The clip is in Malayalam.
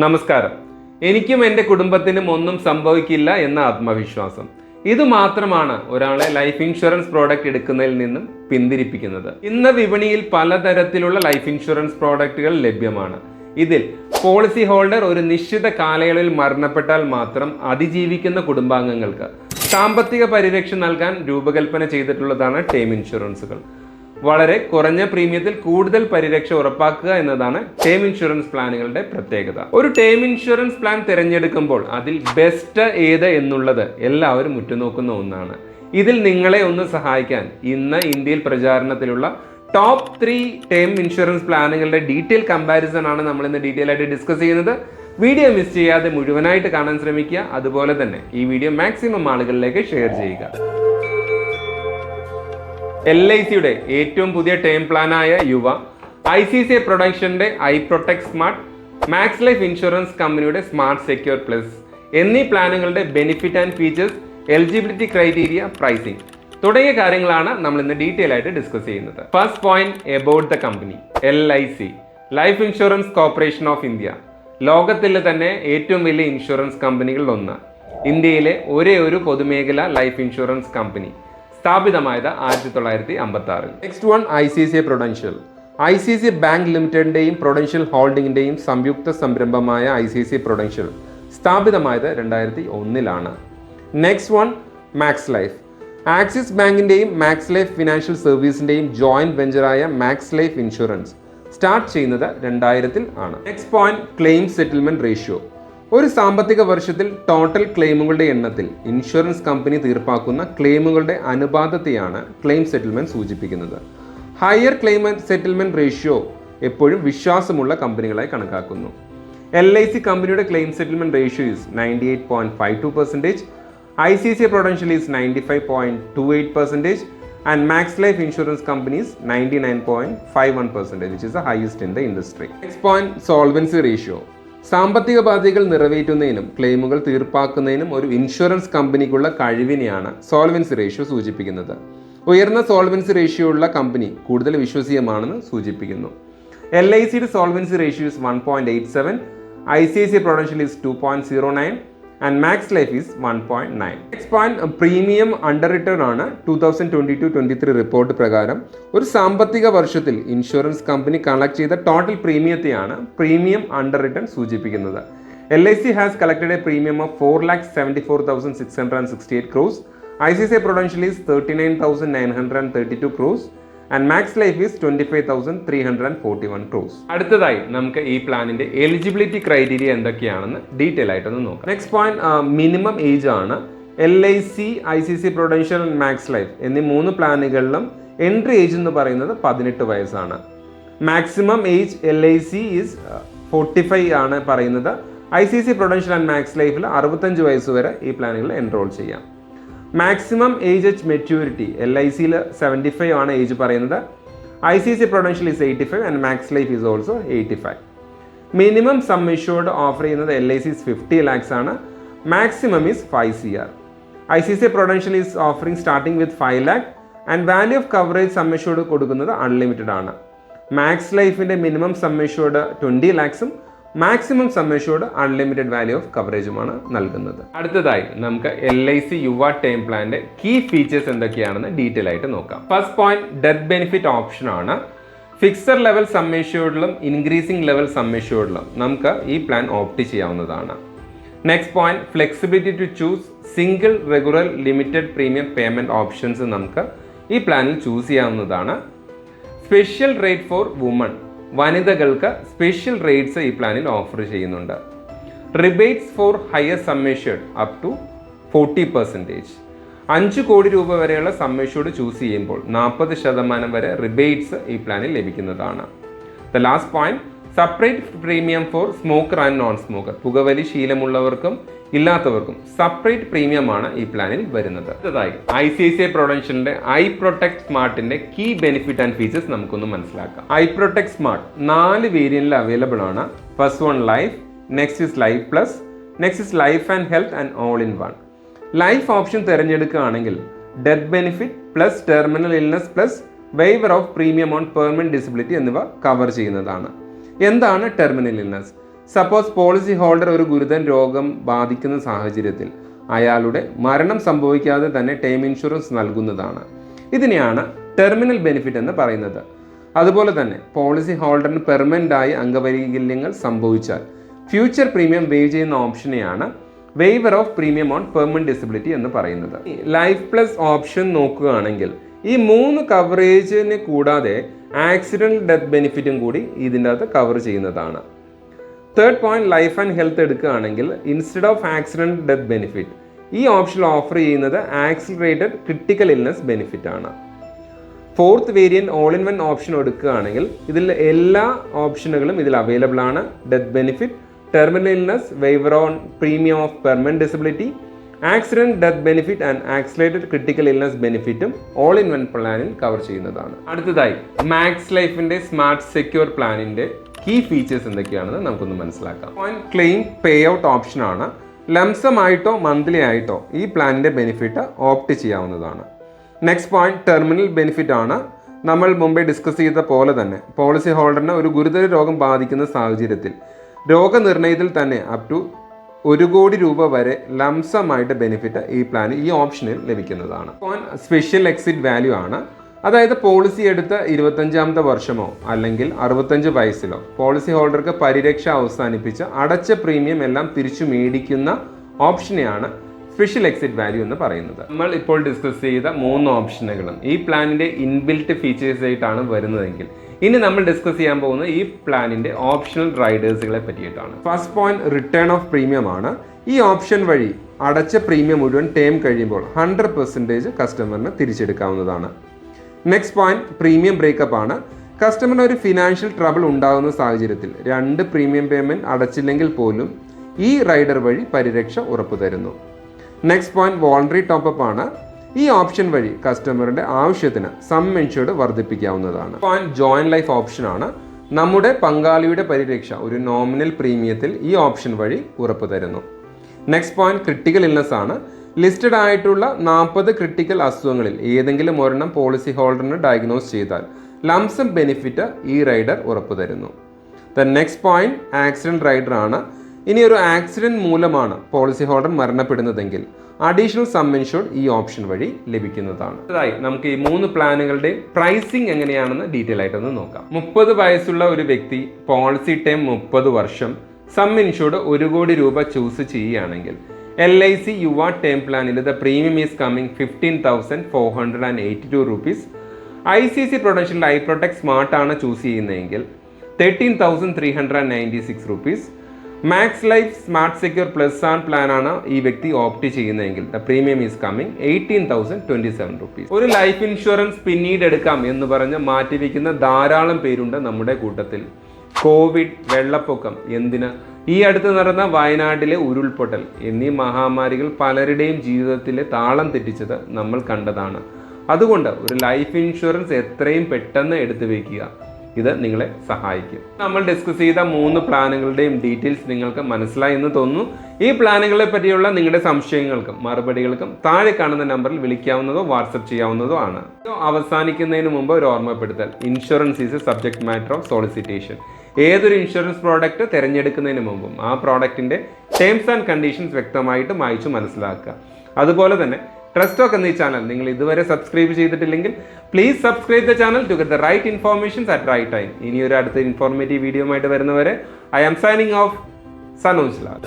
നമസ്കാരം. എനിക്കും എൻ്റെ കുടുംബത്തിനും ഒന്നും സംഭവിക്കില്ല എന്ന ആത്മവിശ്വാസം ഇത് മാത്രമാണ് ഒരാളെ ലൈഫ് ഇൻഷുറൻസ് പ്രോഡക്റ്റ് എടുക്കുന്നതിൽ നിന്നും പിന്തിരിപ്പിക്കുന്നത്. ഇന്ന് വിപണിയിൽ പലതരത്തിലുള്ള ലൈഫ് ഇൻഷുറൻസ് പ്രോഡക്റ്റുകൾ ലഭ്യമാണ്. ഇതിൽ പോളിസി ഹോൾഡർ ഒരു നിശ്ചിത കാലയളവിൽ മരണപ്പെട്ടാൽ മാത്രം അതിജീവിക്കുന്ന കുടുംബാംഗങ്ങൾക്ക് സാമ്പത്തിക പരിരക്ഷ നൽകാൻ രൂപകൽപ്പന ചെയ്തിട്ടുള്ളതാണ് ടേം ഇൻഷുറൻസുകൾ. വളരെ കുറഞ്ഞ പ്രീമിയത്തിൽ കൂടുതൽ പരിരക്ഷ ഉറപ്പാക്കുക എന്നതാണ് ടേം ഇൻഷുറൻസ് പ്ലാനുകളുടെ പ്രത്യേകത. ഒരു ടേം ഇൻഷുറൻസ് പ്ലാൻ തിരഞ്ഞെടുക്കുമ്പോൾ അതിൽ ബെസ്റ്റ് ഏത് എന്നുള്ളത് എല്ലാവരും ഉറ്റുനോക്കുന്ന ഒന്നാണ്. ഇതിൽ നിങ്ങളെ ഒന്ന് സഹായിക്കാൻ ഇന്ന് ഇന്ത്യയിൽ പ്രചാരണത്തിലുള്ള ടോപ്പ് 3 ടേം ഇൻഷുറൻസ് പ്ലാനുകളുടെ ഡീറ്റെയിൽ കമ്പാരിസൺ ആണ് നമ്മൾ ഇന്ന് ഡീറ്റെയിൽ ആയിട്ട് ഡിസ്കസ് ചെയ്യുന്നത്. വീഡിയോ മിസ് ചെയ്യാതെ മുഴുവനായിട്ട് കാണാൻ ശ്രമിക്കുക. അതുപോലെ തന്നെ ഈ വീഡിയോ മാക്സിമം ആളുകളിലേക്ക് ഷെയർ ചെയ്യുക. LICയുടെ ഏറ്റവും പുതിയ ടേം പ്ലാനായ യുവ, ICICI പ്രൊഡക്ഷന്റെ iProtect smart, Max Life insurance കമ്പനിയുടെ സ്മാർട്ട് സെക്യൂർ പ്ലസ് എന്നീ പ്ലാനുകളുടെ benefit and features, eligibility criteria, pricing തുടങ്ങിയ കാര്യങ്ങളാണ് നമ്മൾ ഇന്ന് ഡീറ്റെയിൽ ആയിട്ട് ഡിസ്കസ് ചെയ്യുന്നത്. First point about the company. LIC, life insurance corporation of India, ലോകത്തിലെ തന്നെ ഏറ്റവും വലിയ ഇൻഷുറൻസ് കമ്പനികളിൽ ഒന്ന്. ഇന്ത്യയിലെ ഒരേ ഒരു പൊതുമേഖല ലൈഫ് ഇൻഷുറൻസ് കമ്പനി, സ്ഥാപിതമായത് 1956. Next one ICICI Prudential. ICICI bank ലിമിറ്റഡിന്റെയും പ്രൊഡൻഷ്യൽ ഹോൾഡിംഗിന്റെയും സംയുക്ത സംരംഭമായ ICICI പ്രൊഡൻഷ്യൽ സ്ഥാപിതമായത് 2001. Next one Max Life. Axis ബാങ്കിന്റെയും മാക്സ് ലൈഫ് ഫിനാൻഷ്യൽ സർവീസിന്റെയും ജോയിന്റ് വെഞ്ചറായ മാക്സ് ലൈഫ് ഇൻഷുറൻസ് സ്റ്റാർട്ട് ചെയ്യുന്നത് 2000 ആണ്. Next point claim settlement ratio. ഒരു സാമ്പത്തിക വർഷത്തിൽ ടോട്ടൽ ക്ലെയിമുകളുടെ എണ്ണത്തിൽ ഇൻഷുറൻസ് കമ്പനി തീർപ്പാക്കുന്ന ക്ലെയിമുകളുടെ അനുപാതത്തെയാണ് ക്ലെയിം സെറ്റിൽമെന്റ് സൂചിപ്പിക്കുന്നത്. ഹയർ ക്ലെയിം സെറ്റിൽമെന്റ് റേഷ്യോ എപ്പോഴും വിശ്വാസമുള്ള കമ്പനികളായി കണക്കാക്കുന്നു. LIC കമ്പനിയുടെ claim settlement ratio is 98.52%, ICICI Prudential is 95.28%, and Max Life Insurance Company is 99.51%, which is the highest in the industry. Next point, solvency ratio. സാമ്പത്തിക ബാധ്യതകൾ നിറവേറ്റുന്നതിനും ക്ലെയിമുകൾ തീർപ്പാക്കുന്നതിനും ഒരു ഇൻഷുറൻസ് കമ്പനിക്കുള്ള കഴിവിനെയാണ് സോൾവൻസി റേഷ്യോ സൂചിപ്പിക്കുന്നത്. ഉയർന്ന സോൾവൻസി റേഷ്യോ ഉള്ള കമ്പനി കൂടുതൽ വിശ്വസനീയമാണെന്ന് സൂചിപ്പിക്കുന്നു. LICയുടെ solvency ratio is 1.87, ICICI Prudential is 2.09, and Max Life is 1.9. Next point, premium under return ആണ്. 2022-23 റിപ്പോർട്ട് പ്രകാരം ഒരു സാമ്പത്തിക വർഷത്തിൽ ഇൻഷുറൻസ് കമ്പനി കളക്ട് ചെയ്ത ടോട്ടൽ പ്രീമിയത്തെയാണ് പ്രീമിയം അണ്ടർ റിട്ടേൺ സൂചിപ്പിക്കുന്നത്. LIC has collected a premium of 4,74,668 crores, ICICI Prudential is 39,932 crores, and Max Life is 25,341 crores. അടുത്തതായി നമുക്ക് ഈ പ്ലാനിന്റെ എലിജിബിലിറ്റി ക്രൈറ്റീരിയ എന്തൊക്കെയാണെന്ന് ഡീറ്റെയിൽ ആയിട്ടൊന്ന് നോക്കാം. നെക്സ്റ്റ് പോയിന്റ് മിനിമം ഏജ് ആണ്. LIC, ICICI Prudential, Max Life എന്നീ 3 പ്ലാനുകളിലും എൻട്രി ഏജ് എന്ന് പറയുന്നത് 18 വയസ്സാണ്. മാക്സിമം ഏജ് LIC ഈസ് 45 ആണ് പറയുന്നത്. ICICI Prudential ആൻഡ് മാക്സ് ലൈഫിൽ 65 വയസ്സ് വരെ ഈ പ്ലാനുകളിൽ എൻറോൾ ചെയ്യാം. മാക്സിമം ഏജ് അറ്റ് മെച്യൂരിറ്റി LICയിൽ 75 ആണ് ഏജ് പറയുന്നത്. ICICI Prudential is 85 and Max Life is also 85. Minimum sum assured offer ചെയ്യുന്നത് LIC is 50 lakhs ആണ്. Maximum is 5 CR. ICICI Prudential is offering starting with 5 lakh and value of coverage sum assured കൊടുക്കുന്നത് അൺലിമിറ്റഡ് ആണ്. മാക്സ് ലൈഫിന്റെ മിനിമം സം ഇഷ്യൂർഡ് 20 lakhsഉം maximum sum assured unlimited value of കവറേജുമാണ് നൽകുന്നത്. അടുത്തതായി നമുക്ക് LIC യുവ ടേം പ്ലാന്റെ കീ ഫീച്ചേഴ്സ് എന്തൊക്കെയാണെന്ന് ഡീറ്റെയിൽ ആയിട്ട് നോക്കാം. First point death benefit option ആണ്. ഫിക്സഡ് ലെവൽ സം ഇഷ്യൂർഡിലും ഇൻക്രീസിംഗ് ലെവൽ സം ഇഷ്യൂർഡിലും നമുക്ക് ഈ പ്ലാൻ ഓപ്റ്റ് ചെയ്യാവുന്നതാണ്. Next point flexibility to choose single, regular, limited premium payment options നമുക്ക് ഈ പ്ലാനിൽ ചൂസ് ചെയ്യാവുന്നതാണ്. സ്പെഷ്യൽ റേറ്റ് ഫോർ വുമൺ, വനിതകൾക്ക് സ്പെഷ്യൽ റേറ്റ്സ് ഈ പ്ലാനിൽ ഓഫർ ചെയ്യുന്നുണ്ട്. Rebates for higher sum assured up to 40%. 5 കോടി രൂപ വരെയുള്ള സം ഇഷ്യൂർഡ് ചൂസ് ചെയ്യുമ്പോൾ 40% വരെ റിബേറ്റ്സ് ഈ പ്ലാനിൽ ലഭിക്കുന്നതാണ്. The last point, separate premium for smoker and non smoker, പുകവലി ശീലമുള്ളവർക്കും ഇല്ലാത്തവർക്കും സെപ്പറേറ്റ് പ്രീമിയമാണ് ഈ പ്ലാനിൽ വരുന്നത്. അടുത്തതായി ICICI Prudentialന്റെ iProtect സ്മാർട്ടിന്റെ കീ ബെനിഫിറ്റ് ആൻഡ് ഫീച്ചേഴ്സ് നമുക്കൊന്ന് മനസ്സിലാക്കാം. iProtect സ്മാർട്ട് 4 വേരിയന്റിൽ അവൈലബിൾ ആണ്. First one life, next is life plus, next is life and health and all in one. Life option തിരഞ്ഞെടുക്കുകയാണെങ്കിൽ death benefit plus terminal illness plus waiver of premium on permanent disability എന്നിവ കവർ ചെയ്യുന്നതാണ്. എന്താണ് terminal illness? Suppose policy holder ഒരു ഗുരുതര രോഗം ബാധിക്കുന്ന സാഹചര്യത്തിൽ അയാളുടെ മരണം സംഭവിക്കാതെ തന്നെ ടേം ഇൻഷുറൻസ് നൽകുന്നതാണ്. ഇതിനെയാണ് ടെർമിനൽ ബെനിഫിറ്റ് എന്ന് പറയുന്നത്. അതുപോലെ തന്നെ പോളിസി ഹോൾഡറിന് പെർമനന്റ് ആയി അംഗവൈകല്യങ്ങൾ സംഭവിച്ചാൽ ഫ്യൂച്ചർ പ്രീമിയം വേവ് ചെയ്യുന്ന ഓപ്ഷനെയാണ് waiver of premium on permanent disability എന്ന് പറയുന്നത്. ലൈഫ് പ്ലസ് ഓപ്ഷൻ നോക്കുകയാണെങ്കിൽ ഈ 3 കവറേജിനെ കൂടാതെ ആക്സിഡന്റ് ഡെത്ത് ബെനിഫിറ്റും കൂടി ഇതിൻ്റെ അകത്ത് കവർ ചെയ്യുന്നതാണ്. Third point life and health എടുക്കുകയാണെങ്കിൽ instead of accident death benefit ഈ ഓപ്ഷൻ ഓഫർ ചെയ്യുന്നത് ആക്സിലറേറ്റഡ് ക്രിട്ടിക്കൽ ഇൽനെസ് ബെനിഫിറ്റ് ആണ്. Fourth variant all in one option എടുക്കുകയാണെങ്കിൽ ഇതിൽ എല്ലാ ഓപ്ഷനുകളും ഇതിൽ അവൈലബിൾ ആണ്. Death benefit, terminal illness, waiver on premium of permanent disability, accident death benefit and accelerated critical illness ബെനിഫിറ്റും ഓൾ ഇൻ വൺ പ്ലാനിൽ കവർ ചെയ്യുന്നതാണ്. അടുത്തതായി മാക്സ് ലൈഫിന്റെ സ്മാർട്ട് സെക്യൂർ പ്ലാനിന്റെ കീ ഫീച്ചേഴ്സ് എന്തൊക്കെയാണെന്ന് നമുക്കൊന്ന് മനസ്സിലാക്കാം. ക്ലെയിം പേ ഔട്ട് ഓപ്ഷൻ ആണ്. ലംസം ആയിട്ടോ മന്ത്ലി ആയിട്ടോ ഈ പ്ലാനിന്റെ ബെനിഫിറ്റ് ഓപ്റ്റ് ചെയ്യാവുന്നതാണ്. നെക്സ്റ്റ് പോയിന്റ് ടെർമിനൽ ബെനിഫിറ്റ് ആണ്. നമ്മൾ മുമ്പേ ഡിസ്കസ് ചെയ്ത പോലെ തന്നെ പോളിസി ഹോൾഡറിന് ഒരു ഗുരുതര രോഗം ബാധിക്കുന്ന സാഹചര്യത്തിൽ രോഗനിർണയത്തിൽ തന്നെ അപ് ടു 1 കോടി രൂപ വരെ ലംസമായിട്ട് ബെനിഫിറ്റ് ഈ പ്ലാൻ ഈ ഓപ്ഷനിൽ ലഭിക്കുന്നതാണ്. സ്പെഷ്യൽ എക്സിറ്റ് വാല്യൂ ആണ്. അതായത് പോളിസി എടുത്ത് 25ാമത്തെ വർഷമോ അല്ലെങ്കിൽ 65 വയസ്സിലോ പോളിസി ഹോൾഡർക്ക് പരിരക്ഷ അവസാനിപ്പിച്ച് അടച്ച പ്രീമിയം എല്ലാം തിരിച്ചു മേടിക്കുന്ന ഓപ്ഷനെയാണ് സ്പെഷ്യൽ എക്സിറ്റ് വാല്യൂ എന്ന് പറയുന്നത്. നമ്മൾ ഇപ്പോൾ ഡിസ്കസ് ചെയ്ത 3 ഓപ്ഷനുകളും ഈ പ്ലാനിന്റെ ഇൻബിൽറ്റ് ഫീച്ചേഴ്സ് ആയിട്ടാണ് വരുന്നതെങ്കിൽ ഇനി നമ്മൾ ഡിസ്കസ് ചെയ്യാൻ പോകുന്നത് ഈ പ്ലാനിന്റെ ഓപ്ഷണൽ റൈഡേഴ്സുകളെ പറ്റിയിട്ടാണ്. First point return of premium ആണ്. ഈ ഓപ്ഷൻ വഴി അടച്ച പ്രീമിയം മുഴുവൻ ടേം കഴിയുമ്പോൾ 100% കസ്റ്റമറിന് തിരിച്ചെടുക്കാവുന്നതാണ്. നെക്സ്റ്റ് പോയിന്റ് പ്രീമിയം ബ്രേക്കപ്പ് ആണ്. കസ്റ്റമറിന് ഒരു ഫിനാൻഷ്യൽ ട്രബിൾ ഉണ്ടാകുന്ന സാഹചര്യത്തിൽ 2 പ്രീമിയം പേയ്മെന്റ് അടച്ചില്ലെങ്കിൽ പോലും ഈ റൈഡർ വഴി പരിരക്ഷ ഉറപ്പു തരുന്നു. നെക്സ്റ്റ് പോയിന്റ് വോളണ്ടറി ടോപ്പപ്പ് ആണ്. ഈ ഓപ്ഷൻ വഴി കസ്റ്റമറുടെ ആവശ്യത്തിന് സം ഇൻഷുർഡ് വർദ്ധിപ്പിക്കാവുന്നതാണ്. പോയിന്റ് ജോയിന്റ് ലൈഫ് ഓപ്ഷൻ ആണ്. നമ്മുടെ പങ്കാളിയുടെ പരിരക്ഷ ഒരു നോമിനൽ പ്രീമിയത്തിൽ ഈ ഓപ്ഷൻ വഴി ഉറപ്പു തരുന്നു. നെക്സ്റ്റ് പോയിന്റ് ക്രിട്ടിക്കൽ ഇൽനെസ് ആണ്. ലിസ്റ്റഡ് ആയിട്ടുള്ള 40 ക്രിട്ടിക്കൽ അസുഖങ്ങളിൽ ഏതെങ്കിലും ഒരെണ്ണം പോളിസി ഹോൾഡറിന് ഡയഗ്നോസ് ചെയ്താൽ ലംസം ബെനിഫിറ്റ് ഈ റൈഡർ ഉറപ്പു തരുന്നു. നെക്സ്റ്റ് പോയിന്റ് ആക്സിഡന്റ് റൈഡർ ആണ്. ഇനി ഒരു ആക്സിഡന്റ് മൂലമാണ് പോളിസി ഹോൾഡർ മരണപ്പെടുന്നതെങ്കിൽ അഡീഷണൽ സം ഇൻഷുർഡ് ഈ ഓപ്ഷൻ വഴി ലഭിക്കുന്നതാണ്. അതായത് നമുക്ക് ഈ 3 പ്ലാനുകളുടെ പ്രൈസിങ് എങ്ങനെയാണെന്ന് ഡീറ്റെയിൽ ആയിട്ടൊന്ന് നോക്കാം. 30 വയസ്സുള്ള ഒരു വ്യക്തി പോളിസി ടൈം 30 വർഷം സം ഇൻഷുർഡ് 1 കോടി രൂപ ചൂസ് ചെയ്യുകയാണെങ്കിൽ LIC യുവ ടേം പ്ലാനിൽ the premium is coming 15,482 rupees. ICICI Prudential I protect smart ആണ് ചൂസ് ചെയ്യുന്നതെങ്കിൽ 13,396 rupees. Max Life smart secure plus an plan ആണ് ഈ വ്യക്തി ഓപ്റ്റ് ചെയ്യുന്നതെങ്കിൽ the premium is coming 18,027 rupees. ഒരു ലൈഫ് ഇൻഷുറൻസ് പിന്നീട് എടുക്കാം എന്ന് പറഞ്ഞ് മാറ്റിവെക്കുന്ന ധാരാളം പേരുണ്ട് നമ്മുടെ കൂട്ടത്തിൽ. കോവിഡ്, വെള്ളപ്പൊക്കം, എന്തിന് ഈ അടുത്ത് നടന്ന വയനാട്ടിലെ ഉരുൾപൊട്ടൽ എന്നീ മഹാമാരികൾ പലരുടെയും ജീവിതത്തിലെ താളം തെറ്റിച്ചത് നമ്മൾ കണ്ടതാണ്. അതുകൊണ്ട് ഒരു ലൈഫ് ഇൻഷുറൻസ് എത്രയും പെട്ടെന്ന് എടുത്തു വയ്ക്കുക. ഇത് നിങ്ങളെ സഹായിക്കും. നമ്മൾ ഡിസ്കസ് ചെയ്ത 3 പ്ലാനുകളുടെയും ഡീറ്റെയിൽസ് നിങ്ങൾക്ക് മനസ്സിലായി എന്ന് തോന്നുന്നു. ഈ പ്ലാനുകളെ പറ്റിയുള്ള നിങ്ങളുടെ സംശയങ്ങൾക്കും മറുപടികൾക്കും താഴെ കാണുന്ന നമ്പറിൽ വിളിക്കാവുന്നതോ വാട്സപ്പ് ചെയ്യാവുന്നതോ ആണ്. അവസാനിക്കുന്നതിന് മുമ്പ് ഒരു ഓർമ്മപ്പെടുത്തൽ. Insurance is A subject matter of സോളിസിറ്റേഷൻ. ഏതൊരു ഇൻഷുറൻസ് പ്രോഡക്റ്റ് തിരഞ്ഞെടുക്കുന്നതിന് മുമ്പും ആ പ്രോഡക്റ്റിന്റെ ടേംസ് ആൻഡ് കണ്ടീഷൻസ് വ്യക്തമായിട്ട് വായിച്ചു മനസ്സിലാക്കുക. അതുപോലെ തന്നെ ട്രസ്റ്റ് ടോക്ക് എന്ന ഈ ചാനൽ നിങ്ങൾ ഇതുവരെ സബ്സ്ക്രൈബ് ചെയ്തിട്ടില്ലെങ്കിൽ please subscribe the channel to get the right informations at right time. ഇനി ഒരു അടുത്ത ഇൻഫോർമേറ്റീവ് വീഡിയോ ആയിട്ട് വരുന്നവരെ I am signing off Sanoj Lal.